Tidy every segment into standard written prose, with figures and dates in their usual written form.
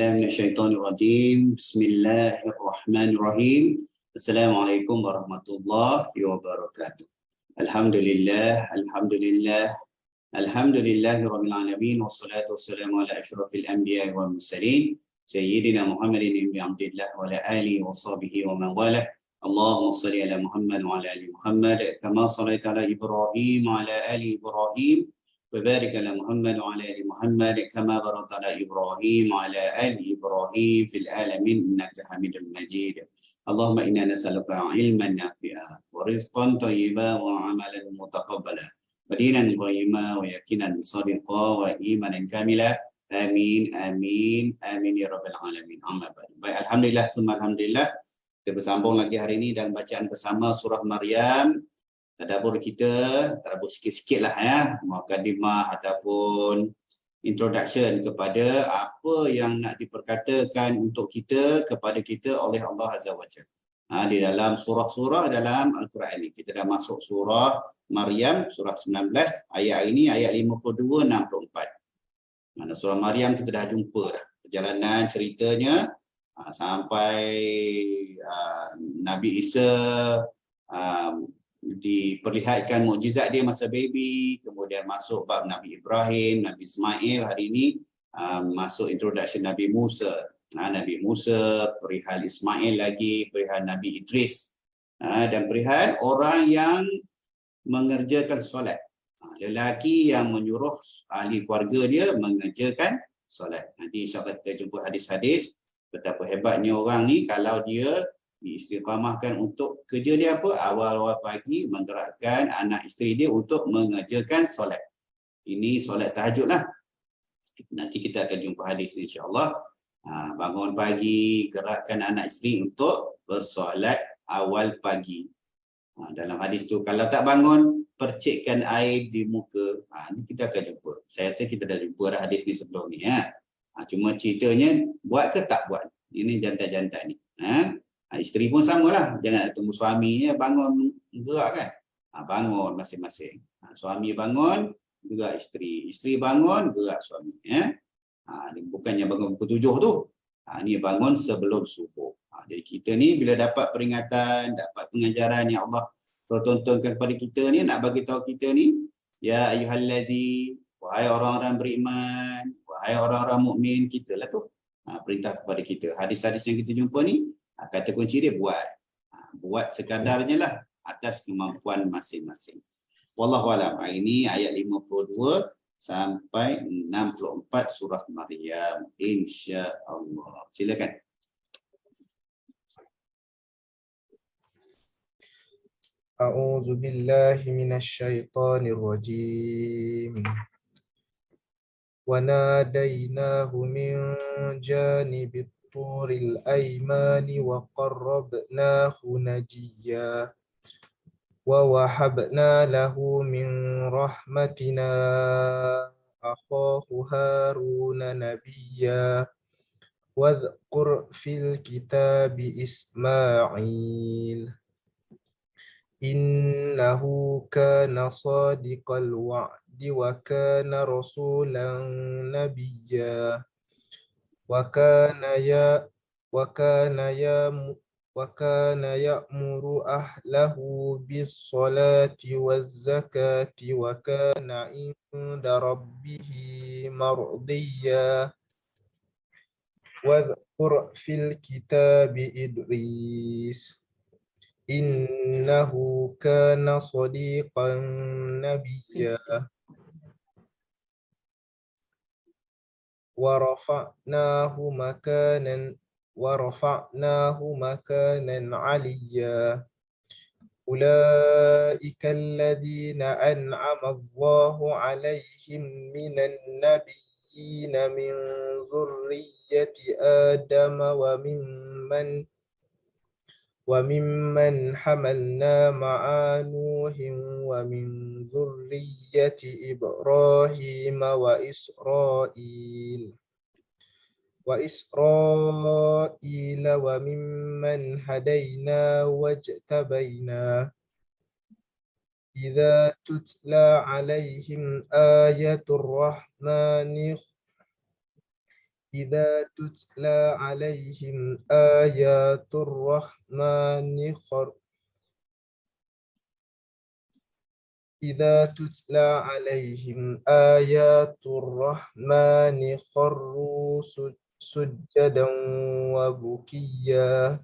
بالله من الشيطان الرجيم بسم الله الرحمن الرحيم السلام عليكم ورحمة الله وبركاته الحمد لله الحمد لله رب العالمين والصلاة والسلام على أشرف الأنبياء والمرسلين سيدنا محمد بن عبد الله وعلى آله وصحبه ومن والاه اللهم صل على محمد وعلى آل محمد كما صليت على إبراهيم وعلى آل إبراهيم وبارك على محمد وعلى آل محمد كما باركت على إبراهيم وعلى آل إبراهيم في العالمين إنك حميد مجيد اللهم إنا نسألك علما نافعا ورزقا طيبا وعملا متقبلا ودينا قيما ويقينا صادقا وإيمانا كاملا آمين آمين آمين يا رب العالمين أما بعد. Baik, alhamdulillah summa alhamdulillah. Kita bersambung lagi hari ini dalam bacaan bersama surah Maryam. Tadabbur kita, tadabbur sikit-sikit lah ya, mukadimah ataupun introduction kepada apa yang nak diperkatakan untuk kita, kepada kita oleh Allah Azza wa Jalla. Di dalam surah-surah dalam Al-Quran ini. Kita dah masuk surah Maryam, surah 19, ayat ini, ayat 52-64. Mana surah Maryam kita dah jumpa dah. Perjalanan ceritanya sampai Nabi Isa diperlihatkan mukjizat dia masa baby, kemudian masuk bab Nabi Ibrahim, Nabi Ismail. Hari ini masuk introduction Nabi Musa. Nabi Musa, perihal Ismail lagi, perihal Nabi Idris, dan perihal orang yang mengerjakan solat. Lelaki yang menyuruh ahli keluarga dia mengerjakan solat. Nanti insyaAllah kita jumpa hadis-hadis betapa hebatnya orang ni kalau dia diistiqamahkan untuk kerja dia apa? Awal-awal pagi menggerakkan anak isteri dia untuk mengerjakan solat. Ini solat tahajud lah. Nanti kita akan jumpa hadis insya-Allah. Bangun pagi, gerakkan anak isteri untuk bersolat awal pagi. Dalam hadis tu kalau tak bangun, percikkan air di muka. Ini kita akan jumpa. Saya rasa kita dah jumpa dah hadis ni sebelum ni ya. Cuma ceritanya buat ke tak buat. Ini jantan-jantan ni. Isteri pun samalah, jangan tunggu suaminya bangun gerak kan. Bangun masing-masing. Suami bangun, gerak isteri. Isteri bangun, gerak suami. Bukannya bangun pukul 7 tu. Ni bangun sebelum subuh. Jadi kita ni bila dapat peringatan, dapat pengajaran yang Allah tontonkan kepada kita ni, nak bagi tahu kita ni, ya ayyuhallazi, wahai orang-orang beriman, wahai orang-orang mukmin, kita lah tu. Perintah kepada kita. Hadis-hadis yang kita jumpa ni, kata kunci dia buat. Buat sekadarnya lah atas kemampuan masing-masing. Wallahu a'lam. Ini ayat 52 sampai 64 surah Maryam. Insya-Allah. Silakan. A'udzu billahi minasyaitonir rajim. Wa nadainahu min janibit turil aymani wa qarrabnahu najiyya wa wahabna lahu min rahmatina akhahu Haruna nabiyya wadhkur fil kitabi Ismail innahu kana sadiqal wa'di wa kana rasulan nabiyya وكان يأمر أهله بالصلاة والزكاة وكان عند ربه مرضيا واذكر في الكتاب إدريس إنه كان صديقا نبيا ورفعناه مكانا عليا أولئك الذين أنعم الله عليهم من النبيين من ذرية آدم وممن حملنا مع نوح ومن ذرية إبراهيم وإسرائيل وممن هدينا واجتبينا إذا تتلى عليهم آية الرحمن إذا تتلى عليهم آيات الرحمن إذا تتلى عليهم آيات الرحمن خروا سجدا وبكيا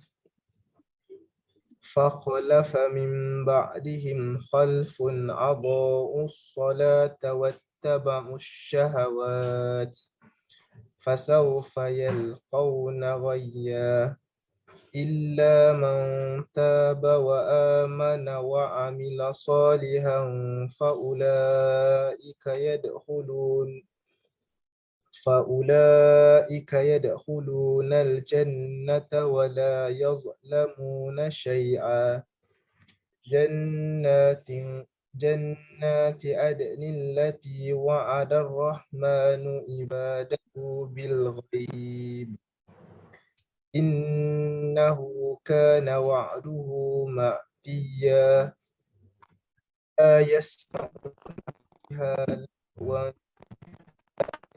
فخلف من بعدهم خلف أضاعوا الصلاة واتبعوا الشهوات فسوف يلقون غيا إلا من تاب وآمن وعمل صالحا فأولئك يدخلون الجنة ولا يظلمون شيئا جنات عدن التي وعد الرحمن عباده بالغيب إنه كان وعده مأتيا لا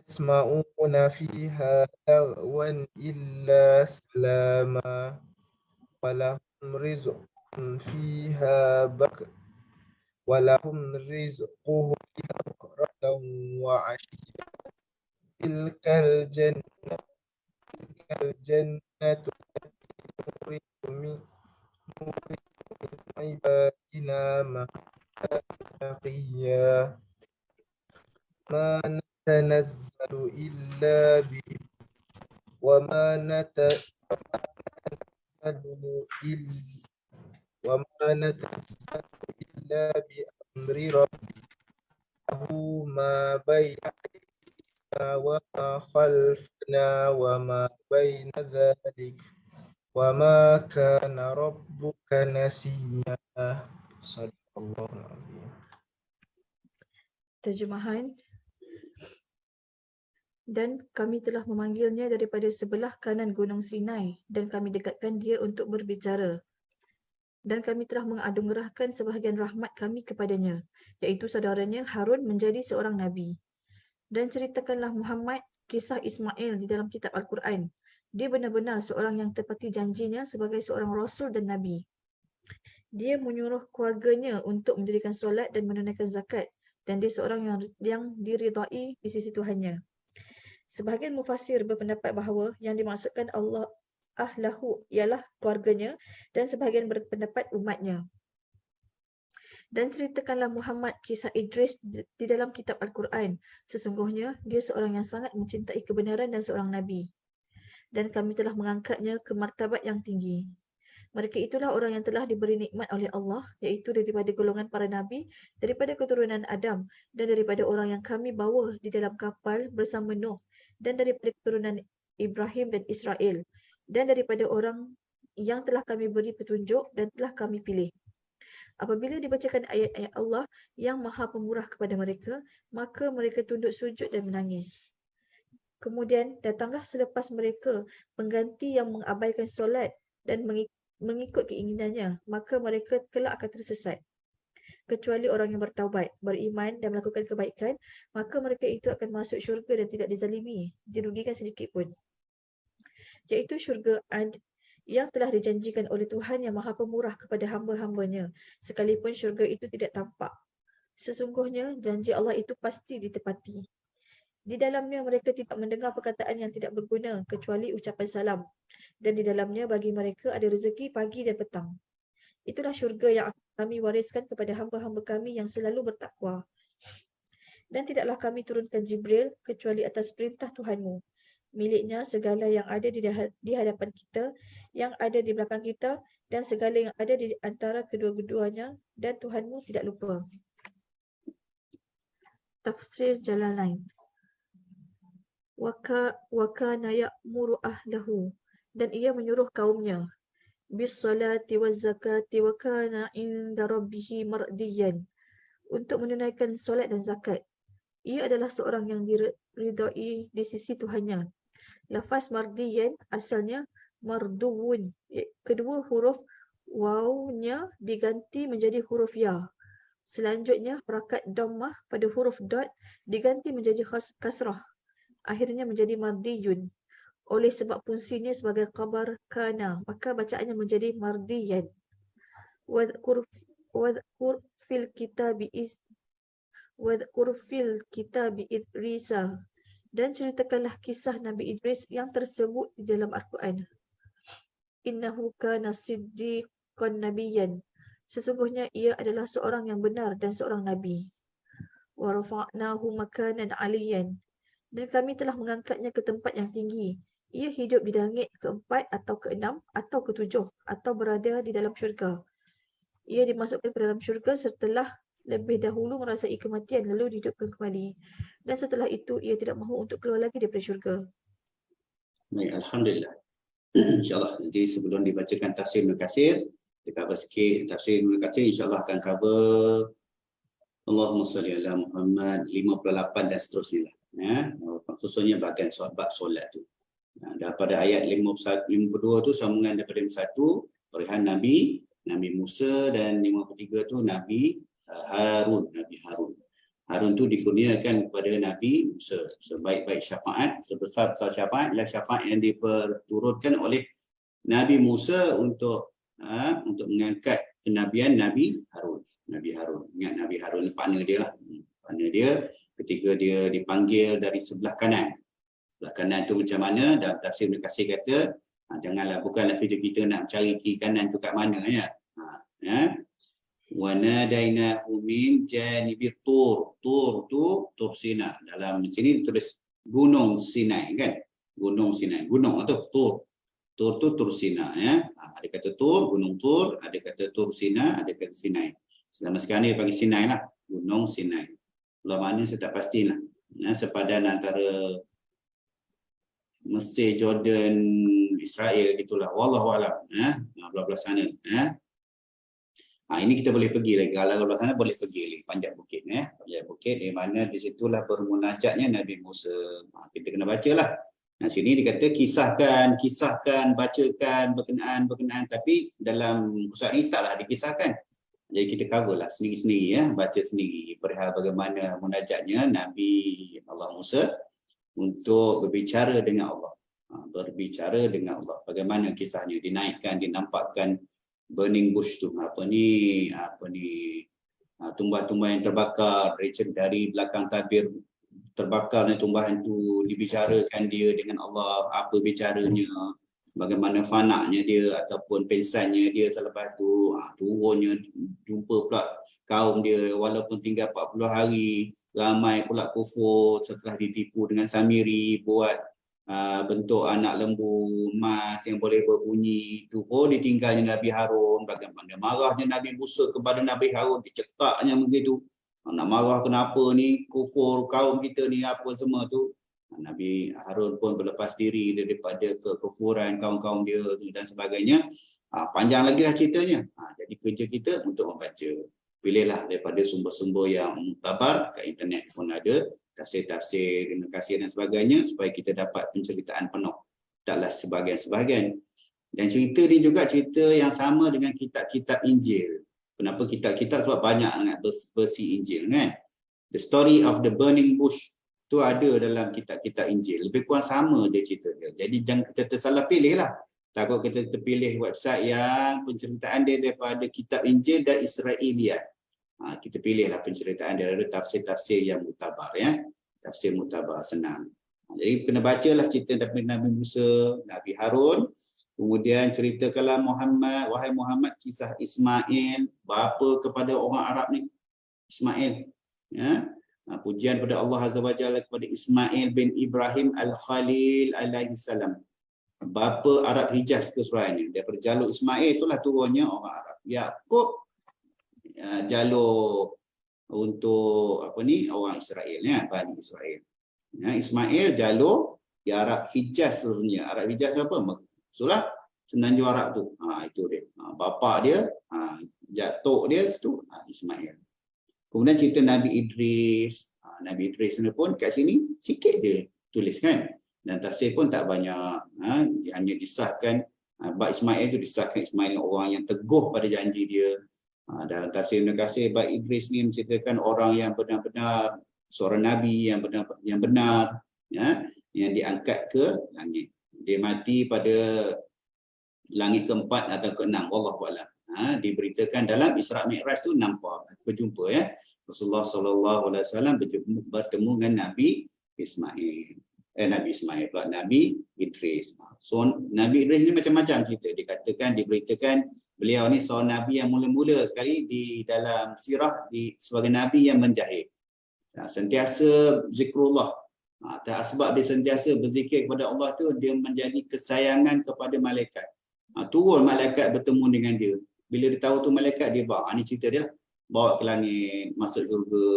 يسمعون فيها لغوا إلا سلاما ولهم رزقهم فيها بكرة وعشيا تلك الجنة نورث من عبادنا من كان تقيا ما نتنزل إلا وما نتنزل إلا بأمر ربه ما بين أيدينا وما خلفنا وما بين ذلك وما كان ربك نسيا. صدق الله العظيم. Terjemahan. Dan kami telah memanggilnya daripada sebelah kanan Gunung Sinai dan kami dekatkan dia untuk berbicara. Dan kami telah menganugerahkan sebahagian rahmat kami kepadanya, iaitu saudaranya Harun menjadi seorang Nabi. Dan ceritakanlah Muhammad kisah Ismail di dalam kitab Al-Quran. Dia benar-benar seorang yang tepati janjinya sebagai seorang Rasul dan Nabi. Dia menyuruh keluarganya untuk mendirikan solat dan menunaikan zakat. Dan dia seorang yang diridai di sisi Tuhannya. Sebahagian mufassir berpendapat bahawa yang dimaksudkan Allah ahlahu ialah keluarganya dan sebahagian berpendapat umatnya. Dan ceritakanlah Muhammad kisah Idris di dalam kitab Al-Quran. Sesungguhnya dia seorang yang sangat mencintai kebenaran dan seorang Nabi. Dan kami telah mengangkatnya ke martabat yang tinggi. Mereka itulah orang yang telah diberi nikmat oleh Allah, iaitu daripada golongan para Nabi, daripada keturunan Adam, dan daripada orang yang kami bawa di dalam kapal bersama Nuh, dan daripada keturunan Ibrahim dan Israel, dan daripada orang yang telah kami beri petunjuk dan telah kami pilih. Apabila dibacakan ayat-ayat Allah yang maha pemurah kepada mereka, maka mereka tunduk sujud dan menangis. Kemudian datanglah selepas mereka pengganti yang mengabaikan solat dan mengikut keinginannya, maka mereka kelak akan tersesat. Kecuali orang yang bertaubat, beriman dan melakukan kebaikan, maka mereka itu akan masuk syurga dan tidak dizalimi, dirugikan sedikit pun. Iaitu syurga Ad yang telah dijanjikan oleh Tuhan yang maha pemurah kepada hamba-hambanya, sekalipun syurga itu tidak tampak. Sesungguhnya janji Allah itu pasti ditepati. Di dalamnya mereka tidak mendengar perkataan yang tidak berguna kecuali ucapan salam. Dan di dalamnya bagi mereka ada rezeki pagi dan petang. Itulah syurga yang kami wariskan kepada hamba-hamba kami yang selalu bertakwa. Dan tidaklah kami turunkan Jibril kecuali atas perintah Tuhanmu. Miliknya segala yang ada di hadapan kita, yang ada di belakang kita, dan segala yang ada di antara kedua-duanya, dan Tuhanmu tidak lupa. Tafsir Jalalain. Wa kana ya'muru ahlahu, dan ia menyuruh kaumnya, bis salati waz zakati wa kana inda rabbih mardiyan, untuk menunaikan solat dan zakat. Ia adalah seorang yang diridai di sisi Tuhannya. Lafaz mardiyan asalnya marduwun. Kedua huruf wawnya diganti menjadi huruf ya. Selanjutnya harakat dhammah pada huruf dot diganti menjadi kasrah. Akhirnya menjadi mardiyun. oleh sebab fungsinya sebagai khabar kana, maka bacaannya menjadi mardiyan. Wadhkur wadhkur fil kitabi is wadhkur fil kitabi Idrisa, dan ceritakanlah kisah Nabi Idris yang tersebut di dalam Al-Quran. Innahu kana siddiqan nabiyyan, sesungguhnya ia adalah seorang yang benar dan seorang nabi. Wa rafa'nahu makanan 'aliyyan, dan kami telah mengangkatnya ke tempat yang tinggi. Ia hidup di langit keempat atau keenam atau ketujuh atau berada di dalam syurga. Ia dimasukkan ke dalam syurga setelah lebih dahulu merasai kematian lalu dihidupkan kembali. Dan setelah itu ia tidak mahu untuk keluar lagi daripada syurga. Baik, alhamdulillah. InsyaAllah nanti sebelum dibacakan tafsir Ibn Katsir, kita cover sikit tafsir Ibn Katsir, insyaAllah akan cover Allahumma salli ala Muhammad 58 dan seterusnya lah. Ya, khususnya bahagian bab solat tu. Daripada ayat 51, 52 tu sambungan daripada 51 perihal Nabi Musa, dan 53 tu Nabi Harun. Harun tu dikurniakan kepada Nabi Musa sebaik-baik syafaat, sebesar-besar syafaat adalah syafaat yang diperturutkan oleh Nabi Musa untuk mengangkat kenabian Nabi Harun. Ingat Nabi Harun partner dia lah. Partner dia ketika dia dipanggil dari sebelah kanan. Sebelah kanan tu macam mana? Dalam tafsir Ibn Katsir kata, bukanlah kerja kita nak cari kiri kanan tu kat mana ya. Wa nadainahu min janibit tur. Tur tu Tur Sinai. Dalam sini tulis Gunung Sinai kan? Gunung Sinai. Gunung atau Tur. Tur tu Tur Sinai ya. Ada kata Tur, Gunung Tur, ada kata Tur Sinai, ada kata Sinai. Selama sekarang ni panggil Sinai lah. Gunung Sinai. Belah mana saya tak pastilah. Sepadan antara Mesir, Jordan, Israel gitulah. Wallahu a'lam. Belah-belah sana. Ini kita boleh pergi lagi. Kalau belah sana boleh pergi lagi. Panjat bukit. Panjat bukit di mana di situlah bermunajatnya Nabi Musa. Kita kena bacalah. Sini dia kata kisahkan, bacakan, berkenaan. Tapi dalam pusat ini taklah dikisahkan. Jadi kita coverlah sendiri-sendiri ya, baca sendiri perihal bagaimana munajatnya Nabi Allah Musa untuk berbicara dengan Allah. Bagaimana kisahnya dinaikkan, dinampakkan burning bush tu, tumbuhan-tumbuhan yang terbakar dari belakang tabir terbakar dan tumbuhan tu dibicarakan dia dengan Allah, apa bicaranya, bagaimana fanaknya dia ataupun pensannya dia selepas tu, turunnya jumpa pula kaum dia walaupun tinggal 40 hari, ramai pula kufur setelah ditipu dengan Samiri buat bentuk anak lembu emas yang boleh berbunyi, itu pun ditinggalnya Nabi Harun, bagaimana marahnya Nabi Musa kepada Nabi Harun, dicekaknya begitu. Nak marah kenapa ni kufur kaum kita ni apa semua tu. Nabi Harun pun berlepas diri daripada kekufuran kaum-kaum dia dan sebagainya. Panjang lagi lah ceritanya. Jadi kerja kita untuk membaca. Pilihlah daripada sumber-sumber yang muktabar, kat internet pun ada, tafsir-tafsir, Ibn Katsir dan sebagainya, supaya kita dapat penceritaan penuh. Taklah sebahagian-sebahagian. Dan cerita ni juga cerita yang sama dengan kitab-kitab Injil. Kenapa kitab-kitab? Sebab banyak dengan versi Injil kan. The Story of the Burning Bush tu ada dalam kitab-kitab Injil. Lebih kurang sama dia cerita dia. Jadi jangan kita tersalah pilih lah. Takut kita terpilih website yang penceritaan dia daripada kitab Injil dan Israiliyat. Kita pilihlah penceritaan dia dari tafsir-tafsir yang muktabar ya. Tafsir muktabar senang. Jadi kena bacalah cerita Nabi Musa, Nabi Harun. Kemudian ceritakanlah Muhammad, wahai Muhammad, kisah Ismail, bapa kepada orang Arab ni. Ismail. Ya. Pujian pada Allah Azza wa Jalla kepada Ismail bin Ibrahim Al-Khalil alaihi salam. Bapa Arab Hijaz keseluruhannya. Daripada jalur Ismail itulah turunnya orang Arab. Yaqub jalur untuk orang Israel ya, Bani Israel. Ya, Ismail jalur Arab Hijaz seluruhnya. Arab Hijaz apa? Surah Semenanjung Arab tu. Itu dia. Bapa dia, jatuk dia situ Ismail. Kemudian cerita Nabi Idris. Nabi Idris ni pun kat sini sikit je tulis kan. Dan tafsir pun tak banyak. Dia hanya disahkan bab Ismail tu disahkan Ismail orang yang teguh pada janji dia. Dalam tafsir Ibn Katsir bab Idris ni menceritakan orang yang benar-benar seorang nabi yang benar ya, yang diangkat ke langit. Dia mati pada langit keempat atau keenam, wallahu a'lam. Diberitakan dalam Isra Mi'raj tu nampak berjumpa ya. Rasulullah sallallahu alaihi wasallam bertemu dengan Nabi Ismail. Nabi Idris. So Nabi Idris ni macam-macam cerita. Dikatakan, diberitakan beliau ni seorang nabi yang mula-mula sekali di dalam sirah sebagai nabi yang menjahit. Sentiasa zikrullah. Sebab dia sentiasa berzikir kepada Allah tu, dia menjadi kesayangan kepada malaikat. Turun malaikat bertemu dengan dia. Bila dia tahu tu malaikat, dia bawa. Ini cerita dia lah. Bawa ke langit, masuk syurga.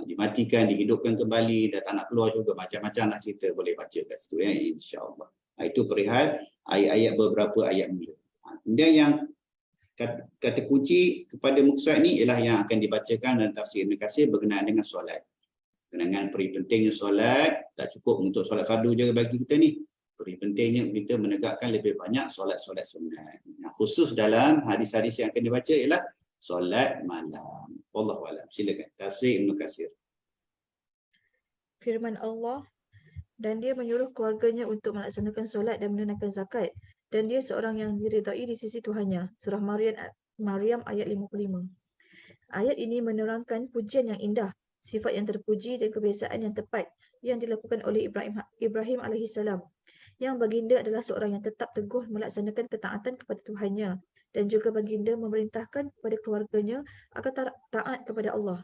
Dimatikan, dihidupkan kembali, dah tak nak keluar syurga. Macam-macam lah cerita, boleh baca kat situ ya, insya-Allah. Itu perihal ayat-ayat, beberapa ayat mula. Kemudian yang kata kunci kepada muqsad ni ialah yang akan dibacakan dalam tafsir Ibn Katsir berkenaan dengan solat. Kenangan peri pentingnya solat, tak cukup untuk solat fardu je bagi kita ni. Peri pentingnya kita menegakkan lebih banyak solat-solat sunat. Khusus dalam hadis-hadis yang akan dibaca ialah solat malam. Wallahu a'lam. Silakan tafsir Ibn Katsir. Firman Allah, dan dia menyuruh keluarganya untuk melaksanakan solat dan menunaikan zakat, dan dia seorang yang diridai di sisi Tuhannya. Surah Maryam ayat 55. Ayat ini menerangkan pujian yang indah, sifat yang terpuji dan kebiasaan yang tepat yang dilakukan oleh Ibrahim alaihissalam. Yang baginda adalah seorang yang tetap teguh melaksanakan ketaatan kepada Tuhannya, dan juga baginda memerintahkan kepada keluarganya agar taat kepada Allah.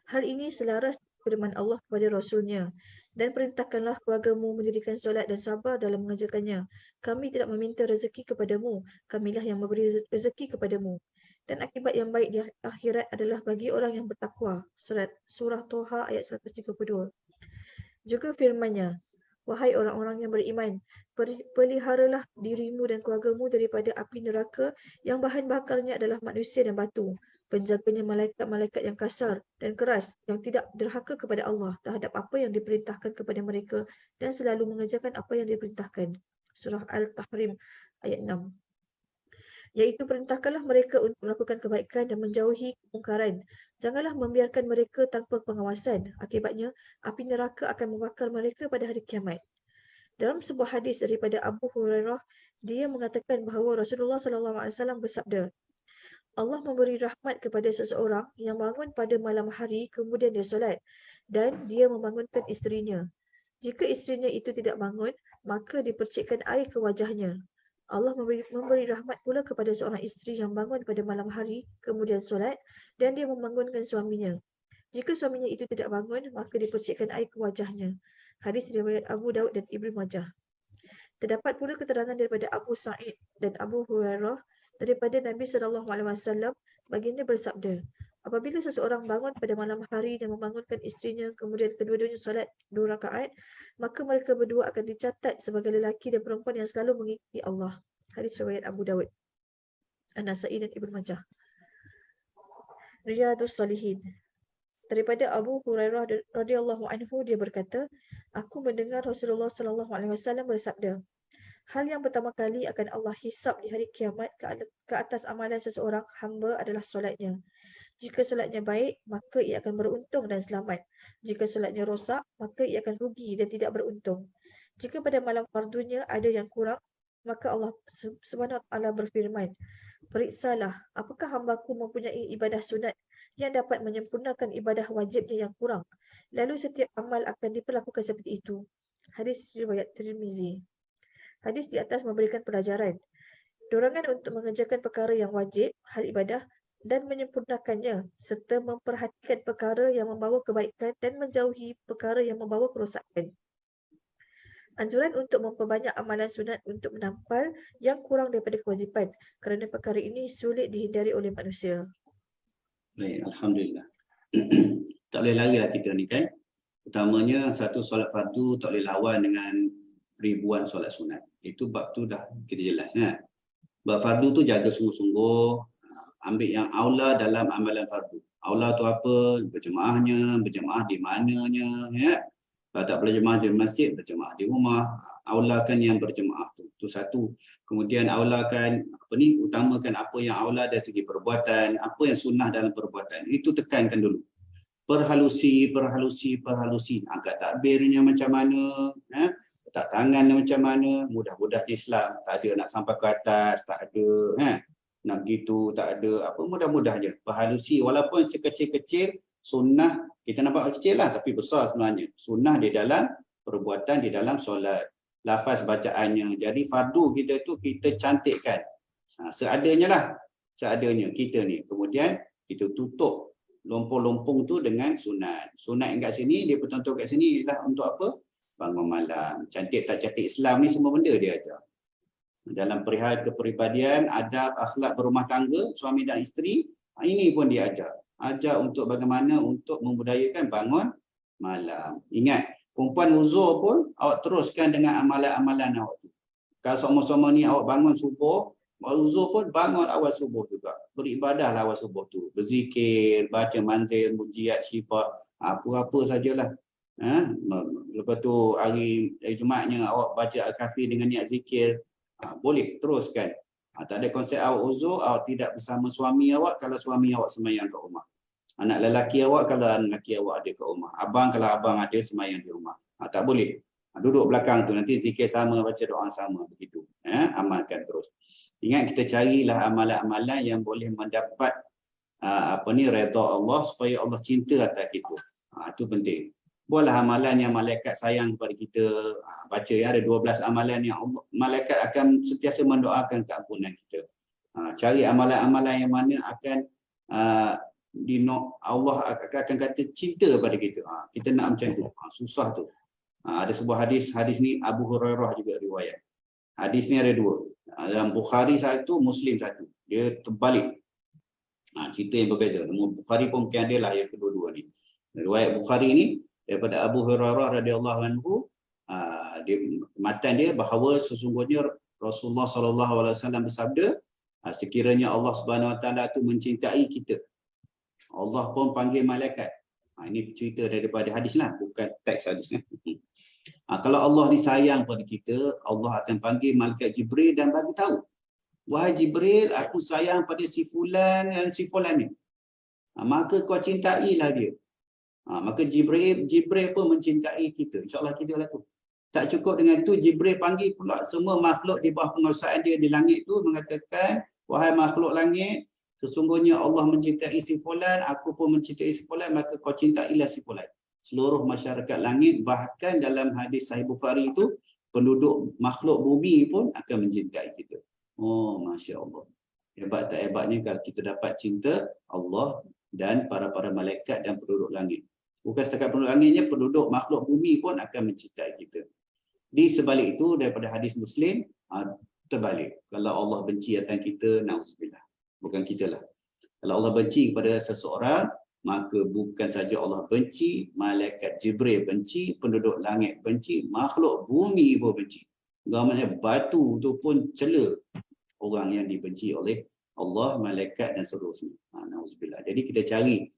Hal ini selaras firman Allah kepada Rasulnya, dan perintahkanlah keluargamu mendirikan solat dan sabar dalam mengerjakannya. Kami tidak meminta rezeki kepadamu, kamilah yang memberi rezeki kepadamu. Dan akibat yang baik di akhirat adalah bagi orang yang bertakwa. Surah Toha ayat 132. Juga firman-Nya, wahai orang-orang yang beriman, peliharalah dirimu dan keluargamu daripada api neraka yang bahan bakarnya adalah manusia dan batu. Penjaganya malaikat-malaikat yang kasar dan keras, yang tidak derhaka kepada Allah terhadap apa yang diperintahkan kepada mereka dan selalu mengerjakan apa yang diperintahkan. Surah Al-Tahrim ayat 6. Iaitu perintahkanlah mereka untuk melakukan kebaikan dan menjauhi kemungkaran. Janganlah membiarkan mereka tanpa pengawasan. Akibatnya, api neraka akan membakar mereka pada hari kiamat. Dalam sebuah hadis daripada Abu Hurairah, dia mengatakan bahawa Rasulullah SAW bersabda, Allah memberi rahmat kepada seseorang yang bangun pada malam hari kemudian dia solat dan dia membangunkan isterinya. Jika isterinya itu tidak bangun, maka dipercikkan air ke wajahnya. Allah memberi rahmat pula kepada seorang isteri yang bangun pada malam hari kemudian solat dan dia membangunkan suaminya. Jika suaminya itu tidak bangun, maka dipercikkan air ke wajahnya. Hadis riwayat Abu Daud dan Ibnu Majah. Terdapat pula keterangan daripada Abu Sa'id dan Abu Hurairah daripada Nabi SAW, baginda bersabda, apabila seseorang bangun pada malam hari dan membangunkan isterinya, kemudian kedua-duanya solat 2 rakaat, maka mereka berdua akan dicatat sebagai lelaki dan perempuan yang selalu mengikuti Allah. Hadis riwayat Abu Daud, An-Nasa'i dan Ibnu Majah. Riyadhus Salihin. Daripada Abu Hurairah radhiyallahu anhu, dia berkata, aku mendengar Rasulullah SAW bersabda, hal yang pertama kali akan Allah hisab di hari kiamat ke atas amalan seseorang hamba adalah solatnya. Jika solatnya baik, maka ia akan beruntung dan selamat. Jika solatnya rosak, maka ia akan rugi dan tidak beruntung. Jika pada malam fardunya ada yang kurang, maka Allah Subhanahu wa taala berfirman, periksalah apakah hambaku mempunyai ibadah sunat yang dapat menyempurnakan ibadah wajibnya yang kurang. Lalu setiap amal akan diperlakukan seperti itu. Hadis riwayat Tirmizi. Hadis di atas memberikan pelajaran, dorongan untuk mengerjakan perkara yang wajib, hal ibadah, dan menyempurnakannya, serta memperhatikan perkara yang membawa kebaikan dan menjauhi perkara yang membawa kerosakan. Anjuran untuk memperbanyak amalan sunat untuk menampal yang kurang daripada kewajipan, kerana perkara ini sulit dihindari oleh manusia. Baik, alhamdulillah. Tak boleh lari lah kita ni kan. Utamanya satu solat fardu tak boleh lawan dengan ribuan solat sunat. Itu bab tu dah kita jelas kan. Bab fardu tu jaga sungguh-sungguh, ambil yang aula dalam amalan fardu. Aula tu apa? Berjemaahnya, berjemaah di mananya ya. Kalau tak berjemaah di masjid, berjemaah di rumah. Aulakan yang berjemaah tu. Itu satu. Kemudian aulakan utamakan apa yang aula dari segi perbuatan, apa yang sunnah dalam perbuatan. Itu tekankan dulu. Perhalusi. Angkat takbirnya macam mana, letak tangan macam mana, mudah-mudahnya Islam. Tak ada nak sampai ke atas, tak ada nak gitu, tak ada apa, mudah-mudahnya berhalusi walaupun sekecil-kecil. Sunnah kita nampak kecil lah tapi besar sebenarnya. Sunnah di dalam perbuatan, di dalam solat, lafaz bacaannya. Jadi fardu kita tu kita cantikkan seadanya lah, seadanya kita ni. Kemudian kita tutup lompong-lompong tu dengan sunat. Sunat yang kat sini, dia bertonton kat sini lah untuk apa? Bangun malam. Cantik tak cantik Islam ni semua benda dia ajar. Dalam perihal kepribadian, adab, akhlak berumah tangga, suami dan isteri, ini pun dia ajar. Ajar untuk bagaimana untuk membudayakan bangun malam. Ingat, perempuan uzur pun awak teruskan dengan amalan-amalan awak tu. Kalau sama-sama ni awak bangun subuh, uzur pun bangun awal subuh juga. Beribadahlah awal subuh tu. Berzikir, baca manzil, mujiat, syifa, apa-apa sajalah. Lepas tu hari Jumaatnya awak baca Al-Kahfi dengan niat zikir. Boleh teruskan. Tak ada konsep awak uzur, awak tidak bersama suami awak kalau suami awak sembahyang kat rumah. Anak lelaki awak kalau anak lelaki awak ada kat rumah. Abang kalau abang ada sembahyang di rumah. Tak boleh. Duduk belakang tu nanti zikir sama, baca doa sama begitu. Amalkan terus. Ingat, kita carilah amalan-amalan yang boleh mendapat redha Allah supaya Allah cinta atas kita. Itu penting. Buatlah amalan yang malaikat sayang kepada kita. Baca ya, ada 12 amalan yang malaikat akan sentiasa mendoakan keampunan kita. Cari amalan-amalan yang mana akan Allah akan kata cinta pada kita. Kita nak macam tu. Susah tu. Ada sebuah hadis ni Abu Hurairah juga riwayat. Hadis ni ada dua. Dalam Bukhari satu, Muslim satu. Dia terbalik. Cerita yang berbeza. Bukhari pun mungkin ada lah yang kedua-dua ni. Riwayat Bukhari ni daripada Abu Hurairah radhiyallahu anhu, matan dia bahawa sesungguhnya Rasulullah sallallahu alaihi wasallam bersabda, sekiranya Allah Subhanahu wa taala tu mencintai kita, Allah pun panggil malaikat. Ini cerita daripada hadis lah, bukan teks hadisnya. Kalau Allah ni sayang pada kita, Allah akan panggil malaikat Jibril dan bagi tahu, wahai Jibril, aku sayang pada si fulan dan si fulan ni. Maka kau cintailah dia. Maka Jibril pun mencintai kita. InsyaAllah kita lah tu. Tak cukup dengan tu, Jibril panggil pula semua makhluk di bawah penguasaan dia di langit tu, mengatakan, wahai makhluk langit, sesungguhnya Allah mencintai si fulan, aku pun mencintai si fulan, maka kau cintailah si fulan. Seluruh masyarakat langit, bahkan dalam hadis Sahih Bukhari itu, penduduk makhluk bumi pun akan mencintai kita. Oh, Masya Allah. Hebat tak hebatnya kalau kita dapat cinta Allah dan para malaikat dan penduduk langit. Bukan setakat penduduk langitnya, penduduk makhluk bumi pun akan mencintai kita. Di sebalik itu, daripada hadis Muslim, terbalik. Kalau Allah benci atas kita, na'udzubillah. Bukan kita lah. Kalau Allah benci kepada seseorang, maka bukan saja Allah benci, malaikat Jibril benci, penduduk langit benci, makhluk bumi pun benci. Maksudnya batu tu pun cela orang yang dibenci oleh Allah, malaikat dan seterusnya. Na'udzubillah. Jadi kita cari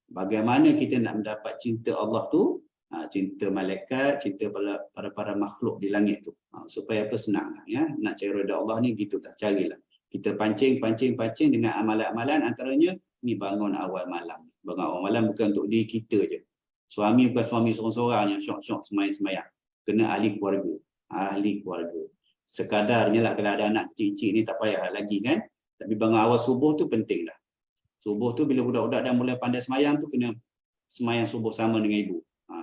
bagaimana kita nak mendapat cinta Allah tu, cinta malaikat, cinta para makhluk di langit tu. Supaya apa, senang ya. Nak cari redha Allah ni gitu dah, carilah. Kita pancing dengan amalan-amalan, antaranya ni bangun awal malam. Bangun awal malam bukan untuk diri kita je. Suami bukan suami seorang-seorang yang syok-syok semayang-semayang. Kena ahli keluarga. Ahli keluarga. Sekadarnya lah kalau ada anak kecil-kecil ni tak payah lagi kan. Tapi bangun awal subuh tu penting lah. Subuh tu bila budak-budak dah mula pandai semayang tu, kena semayang subuh sama dengan ibu.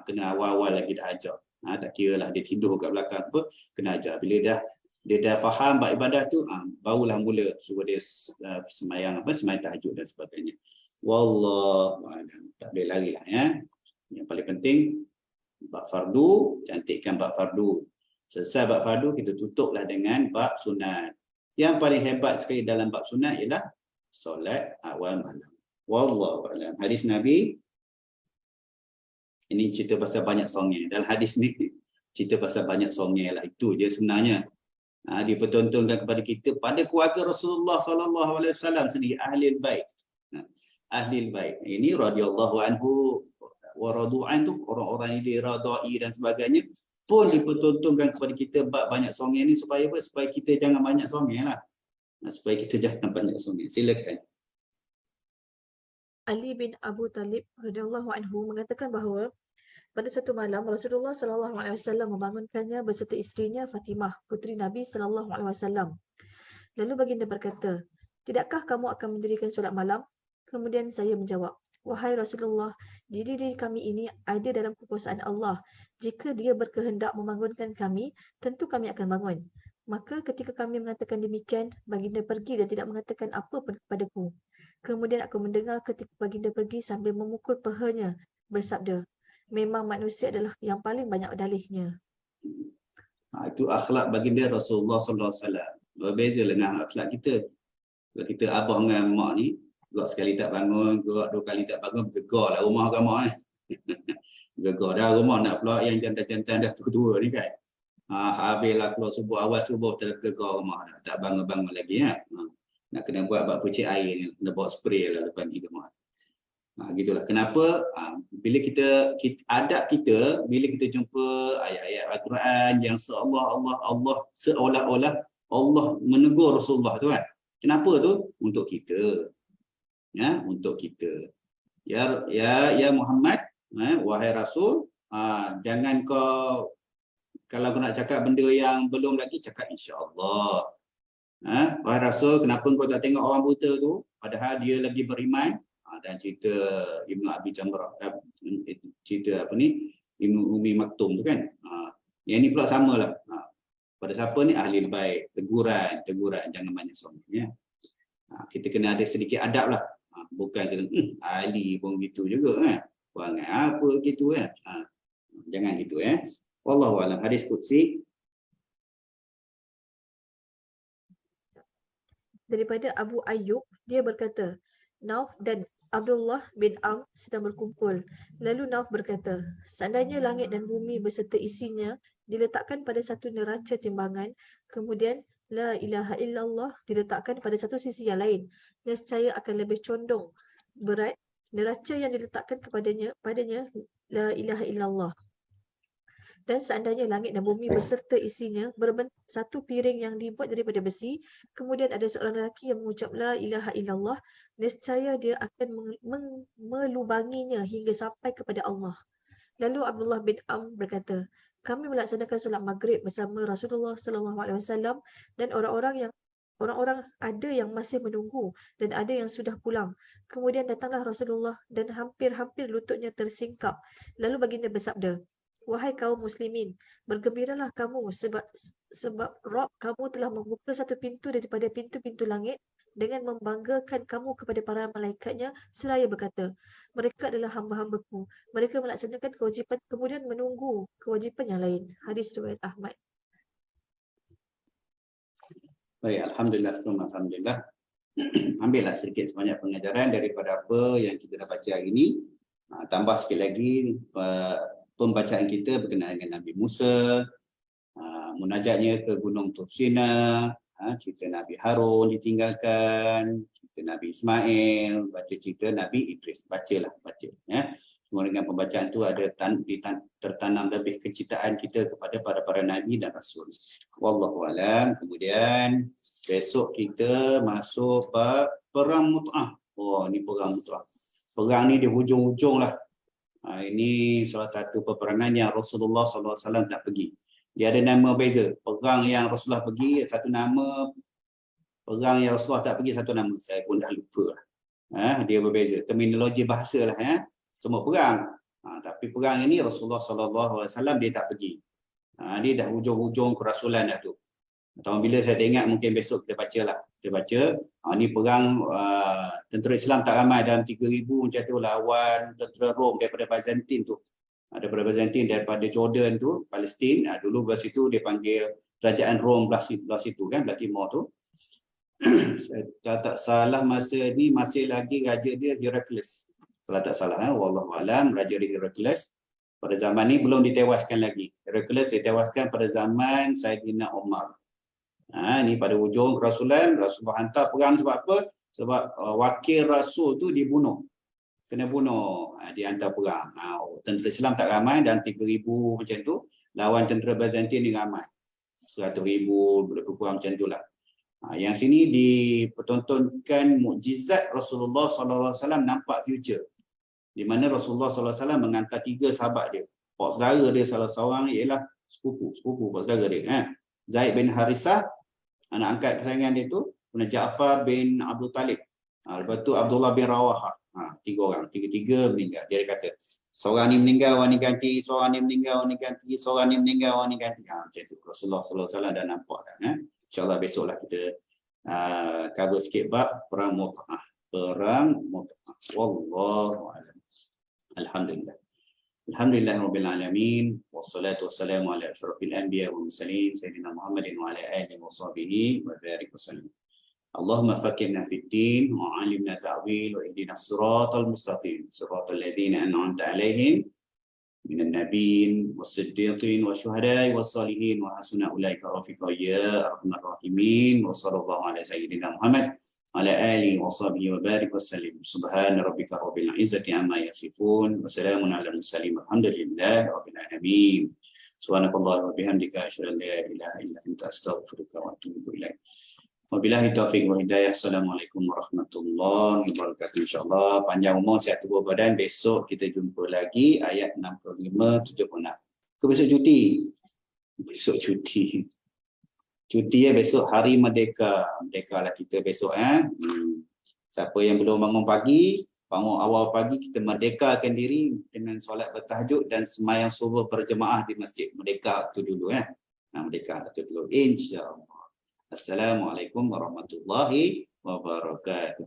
Kena awal-awal lagi dah ajar. Tak kira lah dia tidur kat belakang apa, kena ajar. Bila dia dah faham bab ibadah tu, barulah mula suruh dia semayang tahajud dan sebagainya. Wallahu a'lam. Tak boleh lari lah ya. Yang paling penting bab fardu, cantikkan bab fardu. Selesai bab fardu, kita tutuplah dengan bab sunat. Yang paling hebat sekali dalam bab sunat ialah solat awal malam. Wallahu a'lam. Hadis Nabi ini cerita pasal banyak songnya. Dalam hadis ni cerita pasal banyak songnya lah. Itu je sebenarnya. Dipertontonkan kepada kita pada keluarga Rasulullah sallallahu alaihi wasallam sendiri, ahli bait. Ahli bait. Ini radhiyallahu anhu wa radu'an tu, orang-orang yang diradai dan sebagainya pun dipertontonkan kepada kita bab banyak songnya ni supaya apa? Supaya kita jangan banyak songnya lah. Supaya kita jangan banyak songnya. Silakan. Ali bin Abu Talib radhiyallahu anhu mengatakan bahawa Pada satu malam, Rasulullah SAW membangunkannya beserta isterinya Fatimah, puteri Nabi SAW. Lalu baginda berkata, "Tidakkah kamu akan mendirikan solat malam?" Kemudian saya menjawab, "Wahai Rasulullah, diri kami ini ada dalam kekuasaan Allah. Jika dia berkehendak membangunkan kami, tentu kami akan bangun." Maka ketika kami mengatakan demikian, baginda pergi dan tidak mengatakan apa pun kepadaku. Kemudian aku mendengar ketika baginda pergi sambil memukul pahanya, bersabda, "Memang manusia adalah yang paling banyak dalihnya." Itu akhlak baginda Rasulullah sallallahu alaihi wasallam. Berbeza dengan akhlak kita. Kalau kita abah dengan mak ni, gerak sekali tak bangun, gerak dua kali tak bangun, bergegar lah rumah agama ni. Bergegar dah rumah nak pula yang jantan-jantan dah tua-tua ni kan. Habislah keluar subuh, awal subuh tergegar rumah dah. Tak bangun-bangun lagi ya. Nak kena buat bak pucik air ni, kena bawa spray lah depan kita rumah. Gitulah. Kenapa? Bila kita adab kita, bila kita jumpa ayat-ayat Al-Quran yang Allah seolah-olah Allah menegur Rasulullah tu kan. Kenapa tu? Untuk kita. Ya, untuk kita. Ya Muhammad, wahai Rasul, jangan kau, kalau kau nak cakap benda yang belum lagi, cakap insya-Allah. Wahai Rasul, kenapa kau tak tengok orang buta tu padahal dia lagi beriman? Dan cerita Ibnu Abi Jamrah, cerita apa ni, Ibnu Umi Maktum tu kan. Yang ni pula samalah. Pada siapa ni? Ahli baik. Teguran, jangan banyak sombong ya. Kita kena ada sedikit adab lah. Bukan kita ahli pun gitu juga kan. Perangai apa gitu kan. Jangan gitu ya. Wallahu a'lam. Hadis qudsi Daripada Abu Ayyub, dia berkata, Nauf dan Abdullah bin Am sedang berkumpul. Lalu Nauf berkata, "Seandainya langit dan bumi beserta isinya diletakkan pada satu neraca timbangan, kemudian La ilaha illallah diletakkan pada satu sisi yang lain, nescaya akan lebih condong berat neraca yang diletakkan padanya La ilaha illallah. Dan seandainya langit dan bumi beserta isinya berbentuk satu piring yang dibuat daripada besi, kemudian ada seorang lelaki yang mengucap La ilaha illallah, nescaya dia akan melubanginya hingga sampai kepada Allah." Lalu Abdullah bin Am berkata, "Kami melaksanakan solat maghrib bersama Rasulullah SAW dan orang-orang ada yang masih menunggu dan ada yang sudah pulang. Kemudian datanglah Rasulullah dan hampir-hampir lututnya tersingkap. Lalu baginda bersabda, 'Wahai kaum muslimin, bergembiralah kamu sebab Rabb kamu telah membuka satu pintu daripada pintu-pintu langit dengan membanggakan kamu kepada para malaikatnya seraya berkata, mereka adalah hamba-hambaku. Mereka melaksanakan kewajipan kemudian menunggu kewajipan yang lain.' Hadis riwayat Ahmad. Baik, alhamdulillah. Ambillah sedikit sebanyak pengajaran daripada apa yang kita dah baca hari ini. Tambah sikit lagi pembacaan kita berkenaan dengan Nabi Musa, munajatnya ke Gunung Tursina, cerita Nabi Harun ditinggalkan, cerita Nabi Ismail, baca cerita Nabi Idris. Baca ya. Semua dengan pembacaan tu ada tertanam lebih kecintaan kita kepada para nabi dan rasul. Wallahu a'lam. Kemudian besok kita masuk bab perang Mut'ah. Ni perang Mut'ah. Perang ni di hujung-hujung lah. Ini salah satu peperangan yang Rasulullah SAW tak pergi. Dia ada nama beza. Perang yang Rasulullah pergi satu nama, perang yang Rasulullah tak pergi satu nama. Saya pun dah lupa. Dia berbeza. Terminologi bahasa lah ya. Semua perang. Tapi perang ini Rasulullah SAW dia tak pergi. Dia dah hujung-hujung kerasulan dah tu. Tahun bila saya tengok mungkin besok kita bacalah. Kita baca. Ni perang tentera Islam tak ramai dalam 3,000 macam tu lawan tentera Rom daripada Byzantine tu. Daripada Byzantine, daripada Jordan tu, Palestin. Dulu belah situ dia panggil kerajaan Rom belah situ kan, belah timur tu. Kalau tak salah masa ni masih lagi raja dia Heraclius. Kalau tak salah, wallahu alam, Raja Heraclius pada zaman ni belum ditewaskan lagi. Heraclius ditewaskan pada zaman Saidina Umar. Ni pada hujung kerasulan, Rasulullah hantar perang sebab apa? Sebab wakil rasul tu dibunuh. Kena bunuh, dia hantar perang. Tentera Islam tak ramai dan 3,000 macam tu. Lawan tentera Byzantine ni ramai. 100,000, lebih kurang macam tu lah. Yang sini dipertontonkan mukjizat Rasulullah SAW nampak future. Di mana Rasulullah SAW menghantar 3 sahabat dia. Pak saudara dia salah seorang ialah sepupu pak saudara dia. Zaid bin Harisah, anak angkat kesayangan dia tu, kemudian Ja'far bin Abdul Talib. Lepas tu Abdullah bin Rawaha. Tiga orang, tiga-tiga meninggal. Dia kata, seorang ni meninggal, orang ni ganti, seorang ni meninggal, orang ni ganti, seorang ni meninggal, orang ni ganti. Macam tu Rasulullah SAW dah nampak kan. InsyaAllah besoklah kita cover sikit bab perang Mu'tah. Perang Mu'tah. Wallahu a'lam. Alhamdulillah. Alhamdulillahirabbil alamin wassalatu wassalamu ala asyrafil anbiya wal mursalin sayyidina Muhammadin wa ala alihi wa sahbihi wa barik wasallam. Allahumma faqqihna fid din wa 'allimna ta'wil wa ihdina siratal mustaqim siratal ladzina an'amta 'alaihim minan nabiyyin was-siddiqin wasyuhada'i was-salihin wa hasuna ulaika rafiqa ya arhamar rahimin wa sallallahu ala sayyidina Muhammad ala alihi wa sahbihi wa barik wasallim. Subhana rabbika rabbil izzati amma yasifun wa salamun ala mursalin walhamdulillahi rabbil alamin. Subhanallahi wa bihamdika asyhadu an la ilaha illa anta astaghfiruka wa atubu ilaik. Wabillahi taufiq wa hidayah. Assalamualaikum warahmatullahi wabarakatuh. Insyaallah panjang umur sihat tubuh badan. Besok kita jumpa lagi ayat 65 76. Ke besok cuti? Besok cuti. Cuti besok hari Merdeka. Merdeka lah kita besok Siapa yang belum bangun pagi, bangun awal pagi, kita merdekakan diri dengan solat bertahajud dan sembahyang subuh berjemaah di masjid. Merdeka tu dulu merdeka tu dulu insya-Allah. Assalamualaikum warahmatullahi wabarakatuh.